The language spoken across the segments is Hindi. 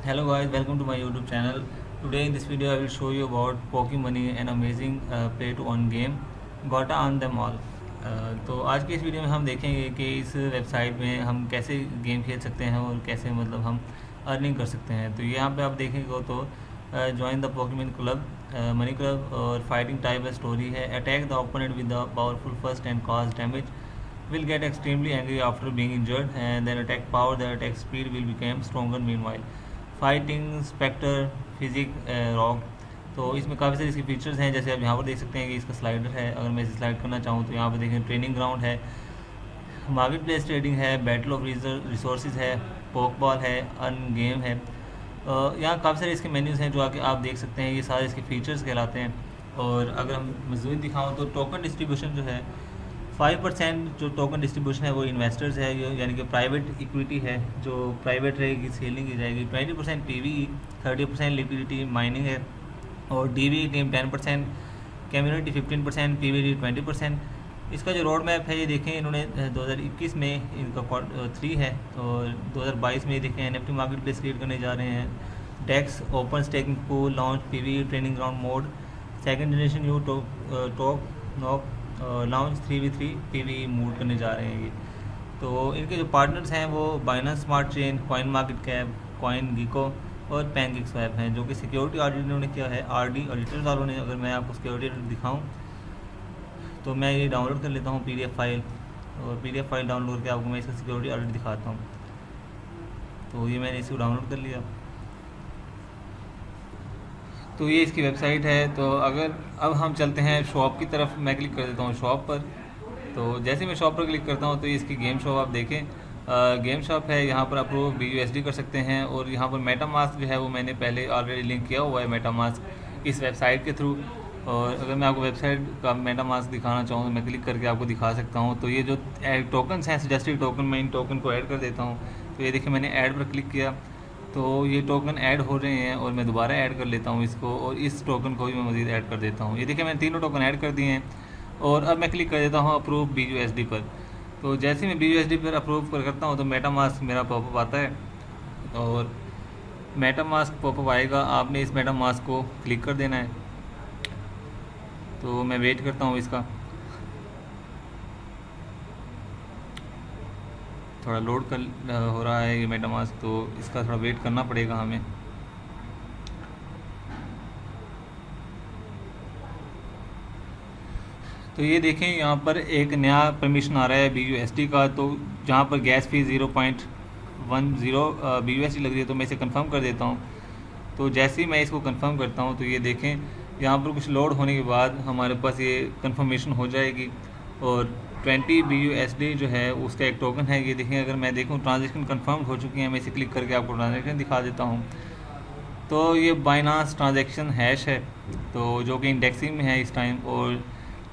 Hello guys, welcome to my YouTube channel. Today in this video I will show you about Pokemoney, an amazing play to earn game. Gotta earn them all. तो आज की इस वीडियो में हम देखेंगे कि इस वेबसाइट में हम कैसे गेम खेल सकते हैं और कैसे मतलब हम अर्निंग कर सकते हैं। तो यहाँ पे आप देखेंगे तो join the Pokemon club, money club और फाइटिंग टाइप स्टोरी है। Attack the opponent with the powerful first and cause damage, will get extremely angry after being injured, and then attack power, the attack speed will become stronger meanwhile. Fighting spectre physique rock. तो इसमें काफ़ी सारे इसके फीचर्स हैं, जैसे आप यहाँ पर देख सकते हैं कि इसका स्लाइडर है। अगर मैं इसे स्लाइड करना चाहूँ तो यहाँ पर देखें ट्रेनिंग ग्राउंड है, मार्केट प्लेस ट्रेडिंग है, बैटल ऑफ रिसोर्सेज है, पोकबॉल है, अर्न गेम है। यहाँ काफ़ी सारे इसके मेन्यूज़ हैं जो आके आप देख सकते हैं। ये सारे इसके फीचर्स कहलाते हैं। और अगर हम मज़ीद दिखाऊँ तो टोकन डिस्ट्रीब्यूशन जो है 5% जो टोकन डिस्ट्रीब्यूशन है वो इन्वेस्टर्स है, यानी कि प्राइवेट इक्विटी है जो प्राइवेट रहेगी, सेलिंग की जाएगी। 20% PVE, 30% लिक्विडिटी माइनिंग है, और DVE टीम 10%, कम्युनिटी 15%, PVD 20%। इसका जो रोड मैप है ये देखें, इन्होंने 2021 में इनका 3 है, और 2022 में ये देखें NFT मार्केट प्लेस क्रिएट करने जा रहे हैं। DEX open staking pool launch, PVE training ground mode, second generation यू टॉप नॉक लॉन्च 3v3 PVE मूड करने जा रहे हैं ये। तो इनके जो पार्टनर्स हैं वो Binance smart chain, CoinMarketCap, CoinGecko और पैनकेक स्वैप हैं, जो कि सिक्योरिटी ऑडिट इन्होंने किया है RD ऑडिटर्स वालों ने। अगर मैं आपको सिक्योरिटी ऑडिट दिखाऊं तो मैं ये डाउनलोड कर लेता हूँ PDF फाइल, और PDF फाइल डाउनलोड करके आपको मैं इसका सिक्योरिटी ऑडिट दिखाता हूँ। तो ये मैंने इसको डाउनलोड कर लिया। तो ये इसकी वेबसाइट है। तो अगर अब हम चलते हैं शॉप की तरफ, मैं क्लिक कर देता हूँ शॉप पर। तो जैसे मैं शॉप पर क्लिक करता हूँ तो ये इसकी गेम शॉप आप देखें, गेम शॉप है। यहाँ पर आप BUSD कर सकते हैं, और यहाँ पर मेटामास्क जो है वो मैंने पहले ऑलरेडी लिंक किया हुआ है मेटामास्क इस वेबसाइट के थ्रू। और अगर मैं आपको वेबसाइट का मेटामास्क दिखाना चाहूँ तो मैं क्लिक करके आपको दिखा सकता हूँ। तो ये जो टोकन्स हैं सजेस्टेड टोकन, मैं इन टोकन को ऐड कर देता हूँ। तो ये देखिए मैंने ऐड पर क्लिक किया तो ये टोकन ऐड हो रहे हैं, और मैं दोबारा ऐड कर लेता हूँ इसको, और इस टोकन को भी मैं मज़ीद ऐड कर देता हूँ। ये देखिए मैंने तीनों टोकन ऐड कर दिए हैं, और अब मैं क्लिक कर देता हूँ अप्रूव BUSD पर। तो जैसे मैं BUSD पर अप्रूव करता हूँ तो मेटामास्क मेरा पॉपअप आता है, और मेटामास्क पॉपअप आएगा, आपने इस मेटामास्क को क्लिक कर देना है। तो मैं वेट करता हूँ इसका, थोड़ा लोड कर हो रहा है ये मेटामास्क, तो इसका थोड़ा वेट करना पड़ेगा हमें। तो ये देखें यहाँ पर एक नया परमिशन आ रहा है BUSD का, तो जहाँ पर गैस फी 0.10 BUSD लग रही है, तो मैं इसे कंफर्म कर देता हूँ। तो जैसे ही मैं इसको कंफर्म करता हूँ तो ये देखें यहाँ पर कुछ लोड होने के बाद हमारे पास ये कंफर्मेशन हो जाएगी, और 20 BUSD जो है उसका एक टोकन है। ये देखें, अगर मैं देखूँ ट्रांजेक्शन कंफर्म हो चुकी है, मैं इसे क्लिक करके आपको ट्रांजेक्शन दिखा देता हूँ। तो ये बाइनांस ट्रांजेक्शन हैश है, तो जो कि इंडेक्सिंग में है इस टाइम, और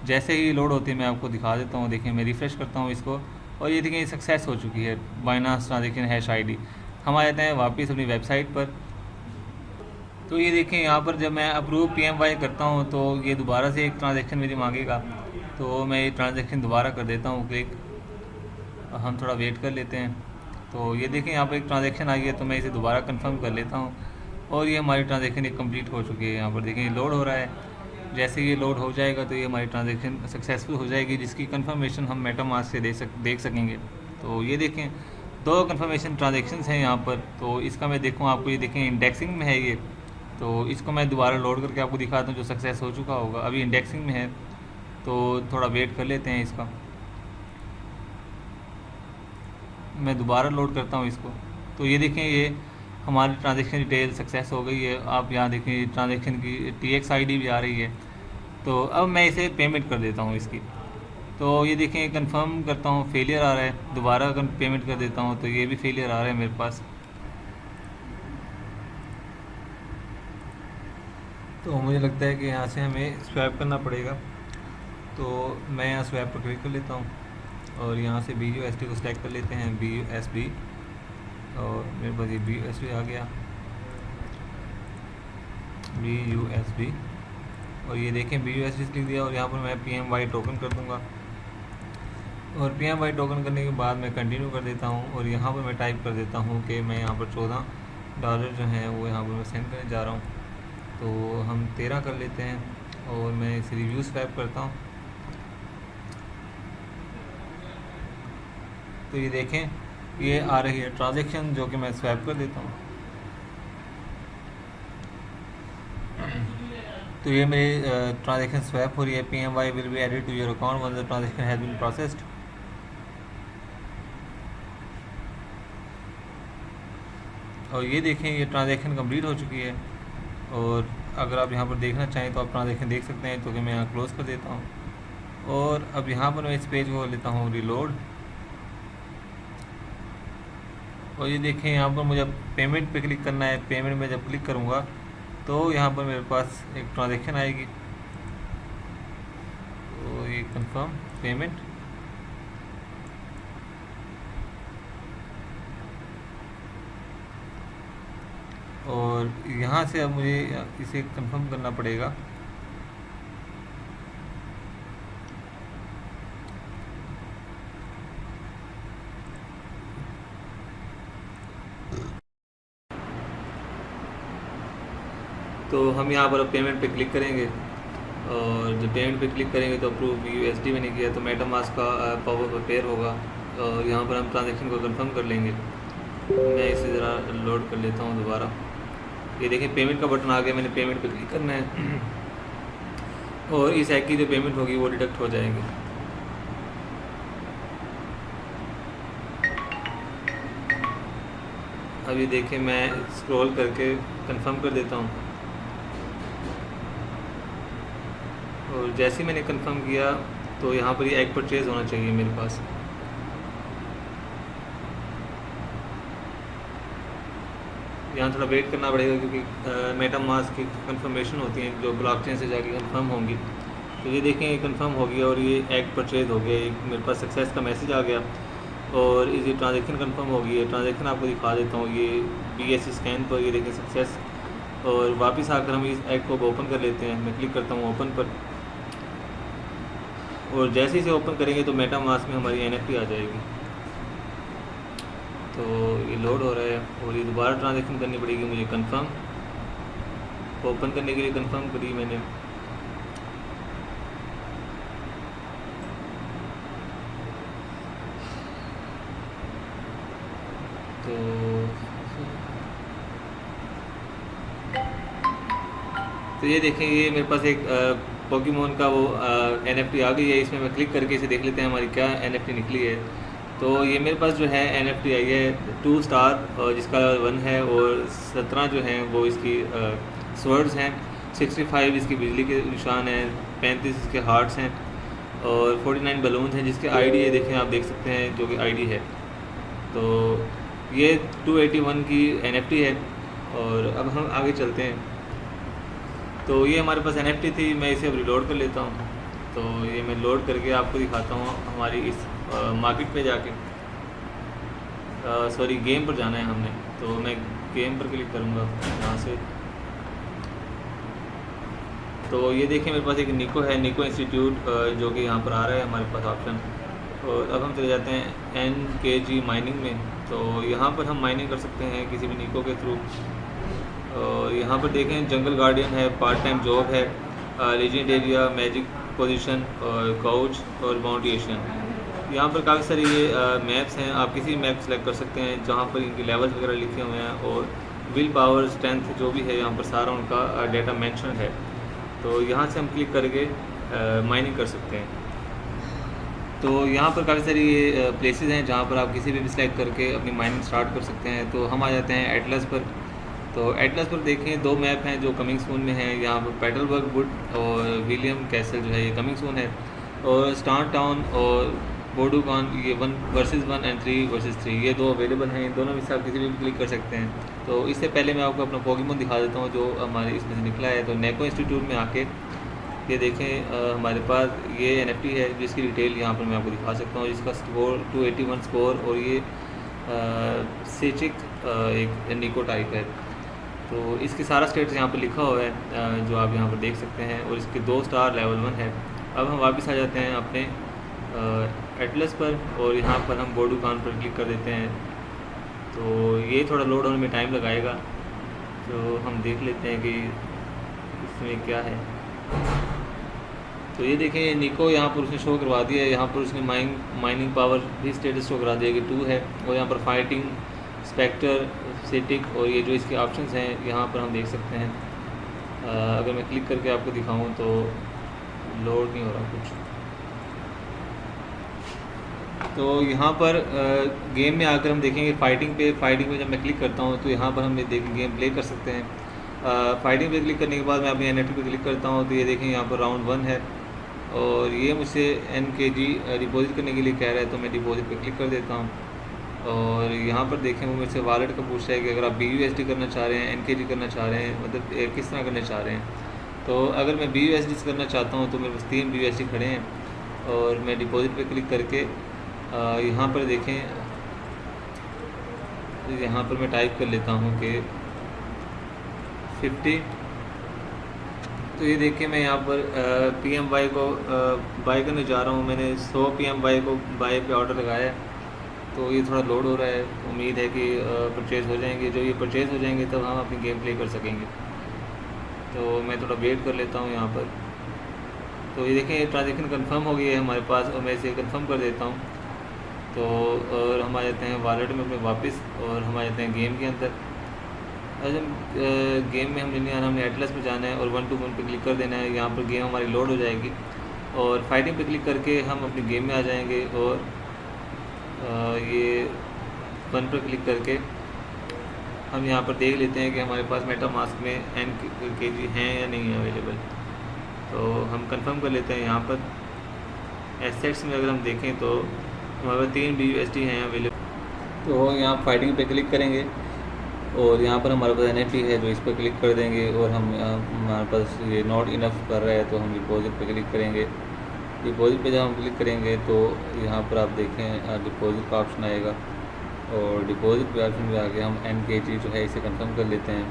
जैसे ही लोड होती है मैं आपको दिखा देता हूँ। देखिए मैं रिफ़्रेश करता हूँ इसको, और ये देखिए सक्सेस हो चुकी है बाइनांस ट्रांजेक्शन हैश ID। हम आ जाते हैं वापस अपनी वेबसाइट पर। तो ये देखें यहाँ पर जब मैं अप्रूव PMY करता हूँ तो ये दोबारा से एक ट्रांजेक्शन मेरी मांगेगा, तो मैं ये ट्रांजेक्शन दोबारा कर देता हूँ क्लिक। हम थोड़ा वेट कर लेते हैं। तो ये देखें यहाँ पर एक ट्रांजेक्शन आई है, तो मैं इसे दोबारा कंफर्म कर लेता हूँ, और ये हमारी ट्रांजेक्शन एक कंप्लीट हो चुकी है। यहाँ पर देखें लोड हो रहा है, जैसे ये लोड हो जाएगा तो ये हमारी ट्रांजेक्शन सक्सेसफुल हो जाएगी, जिसकी कंफर्मेशन हम मेटामास्क से देख सकेंगे। तो ये देखें 2 कंफर्मेशन ट्रांजेक्शन्स हैं यहाँ पर। तो इसका मैं देखूँ आपको, ये देखें इंडेक्सिंग में है ये, तो इसको मैं दोबारा लोड करके आपको दिखाता हूँ जो सक्सेस हो चुका होगा। अभी इंडेक्सिंग में है, तो थोड़ा वेट कर लेते हैं इसका। मैं दोबारा लोड करता हूँ इसको। तो ये देखें ये हमारी ट्रांजेक्शन डिटेल सक्सेस हो गई है। आप यहाँ देखें ट्रांजेक्शन की TX ID भी आ रही है। तो अब मैं इसे पेमेंट कर देता हूँ इसकी। तो ये देखें कंफर्म करता हूँ, फेलियर आ रहा है, दोबारा अगर पेमेंट कर देता हूँ तो ये भी फेलियर आ रहा है मेरे पास। तो मुझे लगता है कि यहाँ से हमें स्वैप करना पड़ेगा। तो मैं यहाँ स्वैप पर क्लिक कर लेता हूँ, और यहाँ से BUSD को सिलेक्ट कर लेते हैं, BUSD, और मेरे पास ये BUSD आ गया, BUSD। और ये देखें BUSD लिख दिया, और यहाँ पर मैं PMY टोकन कर दूँगा, और PMY टोकन करने के बाद मैं कंटिन्यू कर देता हूँ, और यहाँ पर मैं टाइप कर देता हूँ कि मैं यहाँ पर 14 डॉलर जो हैं वो यहाँ पर मैं सेंड करने जा रहा हूँ। तो हम 13 कर लेते हैं और मैं इसे रिव्यू स्वैप करता हूँ। तो ये देखें, ये आ रही है ट्रांजैक्शन जो कि मैं स्वैप कर देता हूँ। तो ये मेरी ट्रांजैक्शन स्वैप हो रही है। PMY will be added to your account once the transaction has been processed. और ये देखें, ये ट्रांजैक्शन कंप्लीट हो चुकी है। और अगर आप यहाँ पर देखना चाहें तो आप ट्रांजैक्शन देख सकते हैं। तो कि मैं यहाँ क्लोज़ कर देता हूँ और अब यहाँ पर मैं इस पेज को लेता हूँ रिलोड। और ये देखें, यहाँ पर मुझे पेमेंट पे क्लिक करना है। पेमेंट में जब क्लिक करूँगा तो यहाँ पर मेरे पास एक ट्रांजैक्शन आएगी। तो ये कंफर्म पेमेंट, और यहाँ से अब मुझे इसे कंफर्म करना पड़ेगा। तो हम यहाँ पर अब पेमेंट पे क्लिक करेंगे और जब पेमेंट पे क्लिक करेंगे तो अप्रूव USD मैंने किया तो मेटामास्क का पावर प्रिपेयर होगा और यहाँ पर हम ट्रांजैक्शन को कंफर्म कर लेंगे। मैं इसे ज़रा लोड कर लेता हूँ दोबारा। ये देखिए पेमेंट का बटन आ गया, मैंने पेमेंट पे क्लिक करना है और इस ऐप की जो पेमेंट होगी वो डिडक्ट हो जाएगी। अब ये देखिए, मैं स्क्रॉल करके कंफर्म कर देता हूँ और जैसे ही मैंने कंफर्म किया तो यहाँ पर ये एग परचेज़ होना चाहिए मेरे पास। यहाँ थोड़ा वेट करना पड़ेगा क्योंकि मेटामास्क की कंफर्मेशन होती हैं जो ब्लॉकचेन से जाके कंफर्म होंगी। तो ये देखें, ये कंफर्म हो गया और ये एग परचेज़ हो गया। मेरे पास सक्सेस का मैसेज आ गया और ये ट्रांजैक्शन कंफर्म हो गई है। ट्रांजैक्शन आपको दिखा देता हूँ। ये BSC स्कैन पर ये देखें सक्सेस, और वापस आकर हम इस एग को ओपन कर लेते हैं। मैं क्लिक करता हूँ ओपन पर और जैसे ही इसे ओपन करेंगे तो मेटामास्क में हमारी NFT आ जाएगी। तो ये लोड हो रहा है और ये दोबारा ट्रांजैक्शन करनी पड़ेगी मुझे कंफर्म। ओपन करने के लिए कंफर्म करी मैंने। तो ये देखें, ये मेरे पास एक पोकेमोन का वो NFT आ गई है। इसमें मैं क्लिक करके इसे देख लेते हैं हमारी क्या NFT निकली है। तो ये मेरे पास जो है NFT आई है 2 स्टार जिसका 1 है और 17 जो हैं वो इसकी स्वर्ड्स हैं, 65 इसकी बिजली के निशान हैं, 35 इसके हार्ट्स हैं और 49 बलून्स हैं जिसके ID है देखें, आप देख सकते हैं जो कि ID है। तो ये 281 की NFT है। और अब हम आगे चलते हैं। तो ये हमारे पास NFT थी, मैं इसे अब रिलोड कर लेता हूँ। तो ये मैं लोड करके आपको दिखाता हूँ हमारी इस मार्केट पे जाके। सॉरी, गेम पर जाना है हमने, तो मैं गेम पर क्लिक करूँगा यहाँ से। तो ये देखिए मेरे पास एक निको है, निको इंस्टीट्यूट जो कि यहाँ पर आ रहा है हमारे पास ऑप्शन। और अब हम चले जाते हैं NKG माइनिंग में। तो यहाँ पर हम माइनिंग कर सकते हैं किसी भी निको के थ्रू। और यहाँ पर देखें जंगल गार्डियन है, पार्ट टाइम जॉब है, लीजेंड एरिया, मैजिक पोजीशन और काउच और बाउंटी एशियन। यहाँ पर काफ़ी सारी ये मैप्स हैं, आप किसी भी मैप सेलेक्ट कर सकते हैं जहाँ पर इनके लेवल्स वगैरह लिखे हुए हैं और विल पावर, स्ट्रेंथ जो भी है यहाँ पर सारा उनका डेटा मेंशन है। तो यहाँ से हम क्लिक करके माइनिंग कर सकते हैं। तो यहाँ पर काफ़ी सारी ये प्लेसेस हैं जहाँ पर आप किसी भी सिलेक्ट करके अपनी माइनिंग स्टार्ट कर सकते हैं। तो हम आ जाते हैं एटलस पर। तो एटलस पर देखें 2 मैप हैं जो कमिंग सून में हैं। यहाँ पर पेडलबर्ग वुड और विलियम कैसल जो है ये कमिंग सून है, और स्टार टाउन और बोडूकॉन ये 1 वर्सेस 1 और 3 वर्सेस 3 ये 2 अवेलेबल हैं। इन दोनों में से आप किसी भी क्लिक कर सकते हैं। तो इससे पहले मैं आपको अपना पोकेमोन दिखा देता हूँ जो हमारे इसमें से निकला है। तो नेको इंस्टीट्यूट में आके ये देखें हमारे पास ये NFT है जिसकी डिटेल यहाँ पर मैं आपको दिखा सकता हूँ, जिसका स्कोर 281 स्कोर, और ये सेचिक एक निको टाइप है। तो इसके सारा स्टेट्स यहाँ पर लिखा हुआ है जो आप यहाँ पर देख सकते हैं, और इसके 2 स्टार लेवल 1 है। अब हम वापस आ जाते हैं अपने एटलस पर और यहाँ पर हम बोडूकॉन पर क्लिक कर देते हैं। तो ये थोड़ा लोड होने में टाइम लगाएगा। तो हम देख लेते हैं कि इसमें क्या है। तो ये देखें निको यहाँ पर उसने शो करवा दिया है, यहाँ पर उसने माइनिंग पावर भी स्टेटस शो करा दिया कि 2 है, और यहाँ पर फाइटिंग, स्पेक्टर, सिटिक और ये जो इसके ऑप्शंस हैं यहाँ पर हम देख सकते हैं। अगर मैं क्लिक करके आपको दिखाऊं तो लोड नहीं हो रहा कुछ। तो यहाँ पर गेम में आकर हम देखेंगे फाइटिंग पे जब मैं क्लिक करता हूँ तो यहाँ पर हम देखें गेम प्ले कर सकते हैं। फाइटिंग पे क्लिक करने के बाद मैं अपनी NFT पे क्लिक करता हूँ तो ये देखें यहाँ पर राउंड 1 है और ये मुझसे NKG डिपॉजिट करने के लिए कह रहा है, तो मैं डिपॉजिट पे क्लिक कर देता हूँ। और यहाँ पर देखें वो मेरे से वॉलेट का पूछ रहा है कि अगर आप BUSD करना चाह रहे हैं, NKG करना चाह रहे हैं, मतलब किस तरह करना चाह रहे हैं। तो अगर मैं BUSD करना चाहता हूँ तो मेरे पास 3 BUSD खड़े हैं और मैं डिपॉजिट पे क्लिक करके यहाँ पर देखें, यहाँ पर मैं टाइप कर लेता हूँ कि 50। तो ये देखिए मैं यहाँ पर PMY को बाय करने जा रहा हूँ। मैंने 100 PMY को बाय पे ऑर्डर लगाया है, तो ये थोड़ा लोड हो रहा है। उम्मीद है कि परचेज़ हो जाएंगे। जब ये परचेज़ हो जाएंगे तब हम अपनी गेम प्ले कर सकेंगे। तो मैं थोड़ा वेट कर लेता हूँ यहाँ पर। तो ये देखें ट्रांजेक्शन कंफर्म हो गई है हमारे पास और मैं इसे कंफर्म कर देता हूँ। तो और हम आ जाते हैं वॉलेट में अपने वापस और हम आ जाते हैं गेम के अंदर। आज हम गेम में हमने नहीं आना, हमने एटलस में जाना है और 1 to 1 पे क्लिक कर देना है। यहाँ पर गेम हमारी लोड हो जाएगी और फाइटिंग पे क्लिक करके हम अपनी गेम में आ जाएंगे और ये 1 पर क्लिक करके हम यहाँ पर देख लेते हैं कि हमारे पास मेटामास्क में NKG हैं या नहीं है अवेलेबल। तो हम कंफर्म कर लेते हैं। यहाँ पर एसेट्स में अगर हम देखें तो हमारे पास 3 BUSD हैं अवेलेबल। तो यहाँ फाइटिंग पे क्लिक करेंगे और यहाँ पर हमारे पास NFT है, जो इस पर क्लिक कर देंगे और हम हमारे पास ये नॉट इनफ कर रहा है तो हम डिपॉजिट पे क्लिक करेंगे। डिपॉजिट पे जब हम क्लिक करेंगे तो यहाँ पर आप देखें डिपॉजिट का ऑप्शन आएगा और डिपॉजिट पे ऑप्शन में आके हम NKG जो है इसे कंफर्म कर लेते हैं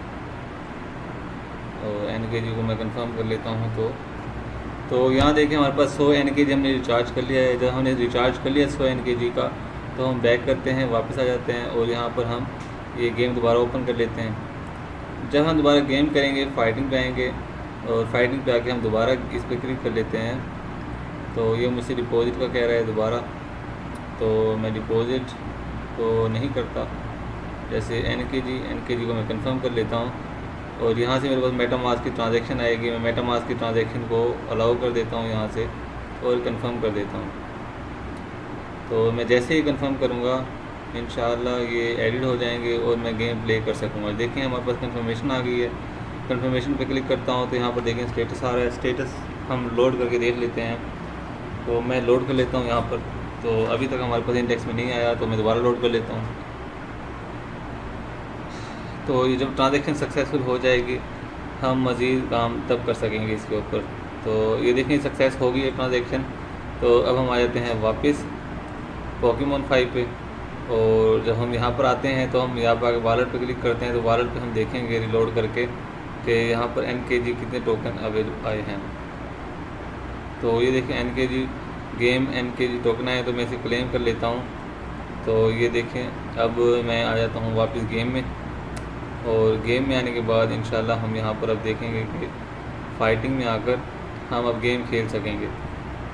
और NKG को मैं कंफर्म कर लेता हूँ। तो यहाँ देखें हमारे पास 100 NKG हमने रिचार्ज कर लिया है। जब हमने रिचार्ज कर लिया 100 NKG का तो हम बैक करते हैं, वापस आ जाते हैं और यहाँ पर हम ये गेम दोबारा ओपन कर लेते हैं। जब हम दोबारा गेम करेंगे फाइटिंग पे आएंगे और फाइटिंग पे आके हम दोबारा इस पर क्लिक कर लेते हैं। तो ये मुझसे डिपॉजिट का कह रहा है दोबारा, तो मैं डिपॉजिट तो नहीं करता। जैसे NKG को मैं कंफर्म कर लेता हूँ और यहाँ से मेरे पास मेटामास्क की ट्रांजैक्शन आएगी। मैं मेटामास्क की ट्रांजैक्शन को अलाउ कर देता हूँ यहाँ से और कंफर्म कर देता हूँ। तो मैं जैसे ही कंफर्म करूँगा इंशाल्लाह ये एडिट हो जाएंगे और मैं गेम प्ले कर सकूँगा। देखें हमारे पास कंफर्मेशन आ गई है। कंफर्मेशन पे क्लिक करता हूँ तो यहाँ पर देखें स्टेटस आ रहा है। स्टेटस हम लोड करके देख लेते हैं। तो मैं लोड कर लेता हूँ यहाँ पर। तो अभी तक हमारे पास इंडेक्स में नहीं आया तो मैं दोबारा लोड कर लेता हूँ। तो ये जब ट्रांजैक्शन सक्सेसफुल हो जाएगी हम मज़ीद काम तब कर सकेंगे इसके ऊपर। तो ये देखें सक्सेस हो गई है ट्रांजैक्शन। तो अब हम आ जाते हैं वापस पोकेमॉन 5 पे और जब हम यहाँ पर आते हैं तो हम यहाँ पर आके वॉलेट पे क्लिक करते हैं। तो वॉलेट पे हम देखेंगे रिलोड करके कि यहाँ पर NKG कितने टोकन अवेलेबल आए हैं। तो ये देखें NKG गेम NKG टोकन आए तो मैं इसे क्लेम कर लेता हूँ। तो ये देखें अब मैं आ जाता हूँ वापस गेम में और गेम में आने के बाद इंशाल्लाह हम यहाँ पर अब देखेंगे कि फाइटिंग में आकर हम अब गेम खेल सकेंगे।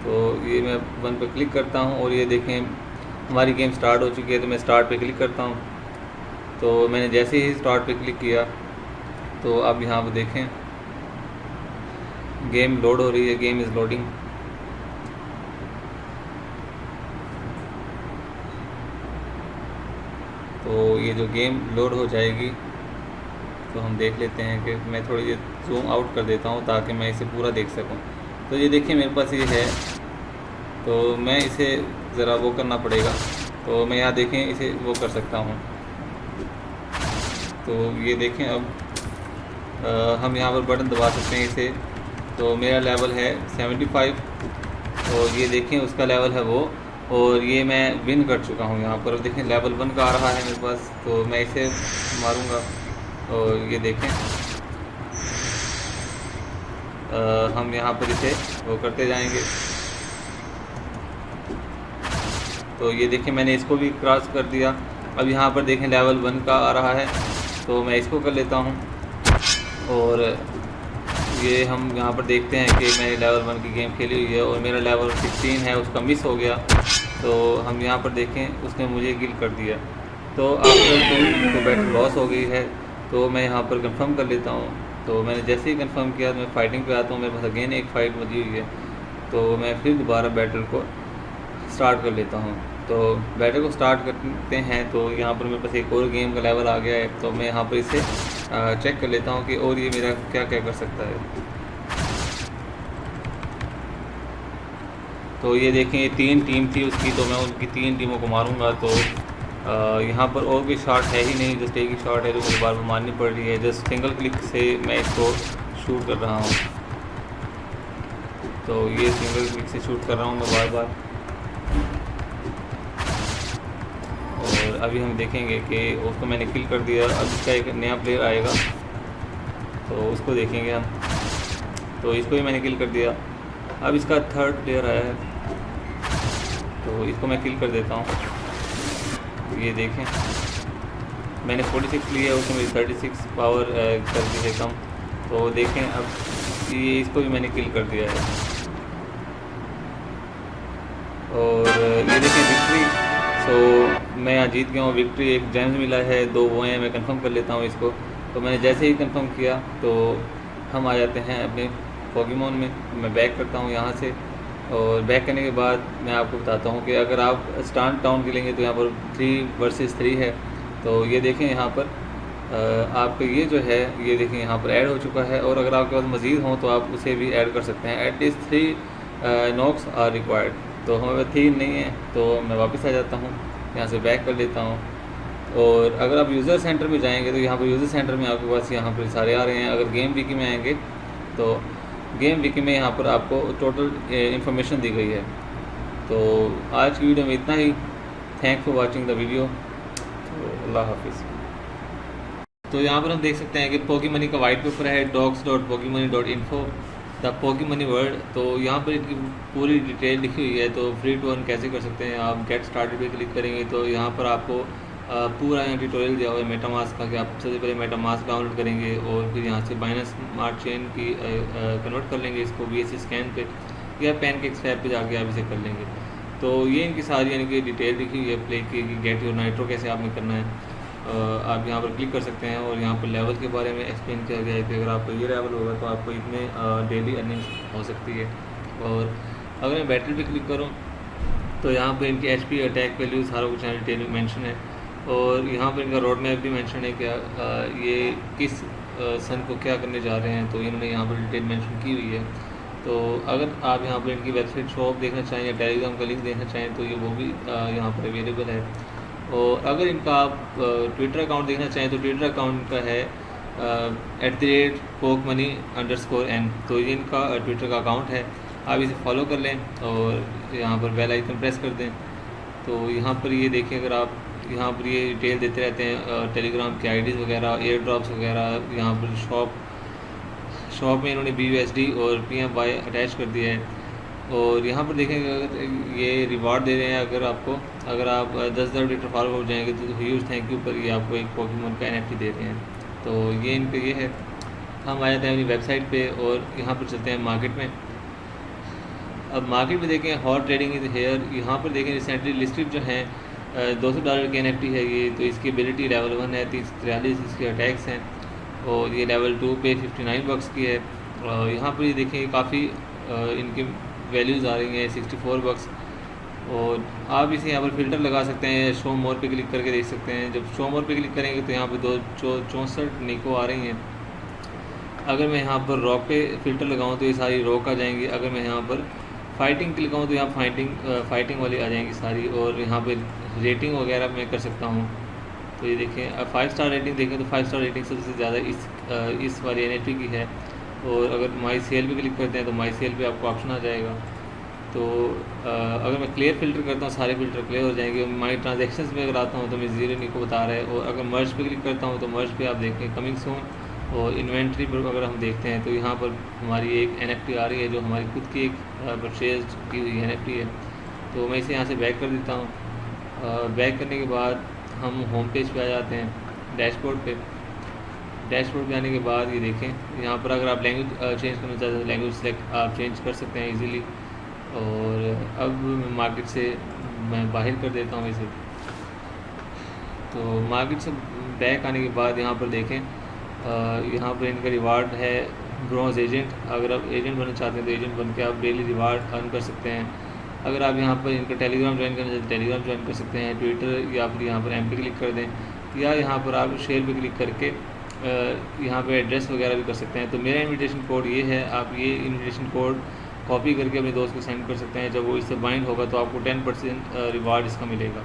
तो ये मैं 1 पर क्लिक करता हूँ और ये देखें हमारी गेम स्टार्ट हो चुकी है। तो मैं स्टार्ट पे क्लिक करता हूँ। तो मैंने जैसे ही स्टार्ट पे क्लिक किया तो अब यहाँ पर देखें गेम लोड हो रही है। Game is loading. तो ये जो गेम लोड हो जाएगी तो हम देख लेते हैं कि मैं थोड़ी देर जूम आउट कर देता हूँ ताकि मैं इसे पूरा देख सकूँ। तो ये देखिए मेरे पास ये है, तो मैं इसे ज़रा वो करना पड़ेगा। तो मैं यहाँ देखें इसे वो कर सकता हूँ। तो ये देखें अब हम यहाँ पर बटन दबा सकते हैं इसे। तो मेरा लेवल है 75 और ये देखें उसका लेवल है वो, और ये मैं विन कर चुका हूँ। यहाँ पर देखें लेवल 1 का आ रहा है मेरे पास। तो मैं इसे मारूँगा और ये देखें हम यहाँ पर इसे वो करते जाएंगे। तो ये देखें मैंने इसको भी क्रॉस कर दिया। अब यहाँ पर देखें लेवल 1 का आ रहा है तो मैं इसको कर लेता हूँ और ये हम यहाँ पर देखते हैं कि मैंने लेवल 1 की गेम खेली हुई है और मेरा लेवल 16 है, उसका मिस हो गया। तो हम यहाँ पर देखें, उसने मुझे किल कर दिया। तो आफ्टर 2 तो बैटल लॉस हो गई है। तो मैं यहाँ पर कंफर्म कर लेता हूँ। तो मैंने जैसे ही कंफर्म किया मैं फाइटिंग पे आता हूँ, मेरे पास अगेन एक फ़ाइट बची हुई है। तो मैं फिर दोबारा बैटल को स्टार्ट कर लेता हूँ। तो बैटल को स्टार्ट करते हैं तो यहाँ पर मेरे पास एक और गेम का लेवल आ गया है। तो मैं यहाँ पर इसे चेक कर लेता हूँ कि और ये मेरा क्या क्या कर सकता है। तो ये देखें, ये 3 टीम थी उसकी, तो मैं उनकी 3 टीमों को मारूंगा। तो यहाँ पर और कोई शॉट है ही नहीं, जस्ट एक ही शॉट है जो मुझे बार बार मारनी पड़ रही है। जस्ट सिंगल क्लिक से मैं इसको शूट कर रहा हूँ। तो ये सिंगल क्लिक से शूट कर रहा हूँ मैं बार बार। और अभी हम देखेंगे कि उसको मैंने किल कर दिया। अब इसका एक नया प्लेयर आएगा तो उसको देखेंगे हम। तो इसको भी मैंने किल कर दिया। अब इसका थर्ड प्लेयर आया है तो इसको मैं किल कर देता हूँ। ये देखें, मैंने 46 लिया, उसने मेरी 36 पावर कर दी है कम। तो देखें, अब ये इसको भी मैंने किल कर दिया है। और ये देखें विक्ट्री। सो मैं यहाँ जीत गया हूँ। विक्ट्री एक जेम्स मिला है, 2 वो हैं। मैं कंफर्म कर लेता हूँ इसको। तो मैंने जैसे ही कंफर्म किया तो हम आ जाते हैं अपने पोकेमॉन में। मैं बैक करता हूँ यहाँ से। और बैक करने के बाद मैं आपको बताता हूँ कि अगर आप स्टार्ट टाउन खेलेंगे तो यहाँ पर 3 वर्सेस 3 है। तो ये देखें यहाँ पर आपका ये जो है, ये देखें यहाँ पर ऐड हो चुका है। और अगर आपके पास मज़ीद हो तो आप उसे भी ऐड कर सकते हैं। At least 3 knocks are required. तो हमें 3 नहीं है तो मैं वापस आ जाता हूँ, यहाँ से बैक कर लेता हूँ। और अगर आप यूज़र सेंटर में जाएंगे तो यहाँ पर यूज़र सेंटर में आपके पास यहाँ पर सारे आ रहे हैं। अगर गेम विकी में आएंगे तो गेम विकी में यहाँ पर आपको टोटल इन्फॉर्मेशन दी गई है। तो आज की वीडियो में इतना ही। Thanks for watching the video. तो अल्लाह हाफिज़। तो यहाँ पर हम देख सकते हैं कि पोकेमनी का वाइट पेपर है, docs.pokemoni.info द पोकेमनी वर्ल्ड। तो यहाँ पर इनकी पूरी डिटेल लिखी हुई है। तो फ्री टू अर्न कैसे कर सकते हैं, आप गेट स्टार्टेड पे क्लिक करेंगे तो यहाँ पर आपको पूरा यहाँ ट्यूटोरियल दिया हुआ है मेटामास्क का कि आप सबसे पहले मेटामास्क डाउनलोड करेंगे और फिर यहाँ से बाइनेंस स्मार्ट चेन की कन्वर्ट कर लेंगे इसको BSC स्कैन पे, या पैनकेक स्वैप पे जाके आप इसे कर लेंगे। तो ये इनकी सारी यानी कि डिटेल लिखी हुई है प्ले की, गेट योर नाइट्रो कैसे आपने करना है। आप यहाँ पर क्लिक कर सकते हैं और यहाँ पर लेवल के बारे में एक्सप्लेन किया गया है कि अगर आपका ये लेवल होगा तो आपको इतने डेली अर्निंग्स हो सकती है। और अगर मैं बैटल पे क्लिक करूँ तो यहाँ पर इनकी HP अटैक वैल्यू सारा कुछ यहाँ डिटेल मेंशन है। और यहाँ पर इनका रोड मैप भी मेंशन है क्या ये किस सन को क्या करने जा रहे हैं। तो इन्होंने यहाँ पर डिटेल मेंशन की हुई है। तो अगर आप यहाँ पर इनकी वेबसाइट शॉप देखना चाहें या टेलीग्राम का लिंक देखना चाहें तो ये वो भी यहाँ पर अवेलेबल है। और अगर इनका आप ट्विटर अकाउंट देखना चाहें तो ट्विटर अकाउंट का है @pokemoni_n। तो ये इनका ट्विटर का अकाउंट है, आप इसे फॉलो कर लें और यहाँ पर बेल आइकन प्रेस कर दें। तो यहाँ पर ये देखें, अगर आप यहाँ पर ये डिटेल देते रहते हैं टेलीग्राम के IDs वगैरह, एयर ड्रॉप्स वगैरह। यहाँ पर शॉप में इन्होंने BUSD और PMY अटैच कर दिया है। और यहाँ पर देखेंगे अगर ये रिवार्ड दे रहे हैं, अगर आप 10,000 लीटर फॉलो हो जाएंगे तो ह्यूज थैंक यू पर ये आपको एक पोकेमॉन का NFT दे रहे हैं। तो ये इनका ये है। हम आ जाते हैं अपनी वेबसाइट पे और यहाँ पर चलते हैं मार्केट में। अब मार्केट में देखें हॉट ट्रेडिंग इज़ हेयर। यहाँ पर देखें रिसेंटली लिस्टेड जो हैं $200 के NFT है ये। तो इसकी एबिलिटी लेवल 1 है, 43 इसके अटैक्स हैं। और ये लेवल 2 पे $59 की है। यहाँ पर ये देखें काफ़ी इनकी वैल्यूज़ आ रही हैं $64। और आप इसे यहाँ पर फ़िल्टर लगा सकते हैं, शो मोर पे क्लिक करके देख सकते हैं। जब शो मोर पे क्लिक करेंगे तो यहाँ पर 64 निको आ रही हैं। अगर मैं यहाँ पर रॉक पे फ़िल्टर लगाऊँ तो ये सारी रॉक आ जाएंगी। अगर मैं यहाँ पर फाइटिंग क्लिक लगाऊँ तो यहाँ फाइटिंग वाली आ जाएंगी सारी। और यहाँ पर रेटिंग वगैरह मैं कर सकता हूँ। तो ये देखें, अब 5 स्टार रेटिंग देखें तो 5 स्टार रेटिंग सबसे ज़्यादा इस वाली NFT की है। और अगर माई सेल पे क्लिक करते हैं तो माई सेल पे आपको ऑप्शन आ जाएगा। तो अगर मैं क्लियर फ़िल्टर करता हूँ सारे फ़िल्टर क्लियर हो जाएंगे। माई ट्रांजेक्शन्स में अगर आता हूँ तो मैं 0 निको बता रहा है। और अगर मर्ज पे क्लिक करता हूँ तो मर्ज पे आप देखें कमिंग सून। और इन्वेंट्री पर अगर हम देखते हैं तो यहाँ पर हमारी एक NFT आ रही है जो हमारी खुद की एक परचेज की हुई NFT है। तो मैं इसे यहाँ से बैक कर देता हूँ। बैक करने के बाद हम होम पेज पे आ जाते हैं, डैशबोर्ड पे। डैशबोर्ड पे आने के बाद ये देखें, यहाँ पर अगर आप लैंग्वेज चेंज करना चाहते हैं लैंग्वेज सेलेक्ट आप चेंज कर सकते हैं इजीली। और अब मार्केट से मैं बाहर कर देता हूँ इसे। तो मार्केट से बैक आने के बाद यहाँ पर देखें, यहाँ पर इनका रिवार्ड है ब्रॉन्ज एजेंट। अगर आप एजेंट बनना चाहते हैं तो एजेंट बन के आप डेली रिवार्ड अर्न कर सकते हैं। अगर आप यहाँ पर इनका टेलीग्राम ज्वाइन करना चाहते हैं टेलीग्राम ज्वाइन कर सकते हैं, ट्विटर या फिर यहाँ पर एम पे क्लिक कर दें, या यहाँ पर आप शेयर पे क्लिक करके यहाँ पे एड्रेस वगैरह भी कर सकते हैं। तो मेरा इनविटेशन कोड ये है, आप ये इनविटेशन कोड कॉपी करके अपने दोस्त को सेंड कर सकते हैं। जब वो इससे बाइंड होगा तो आपको 10% रिवार्ड इसका मिलेगा।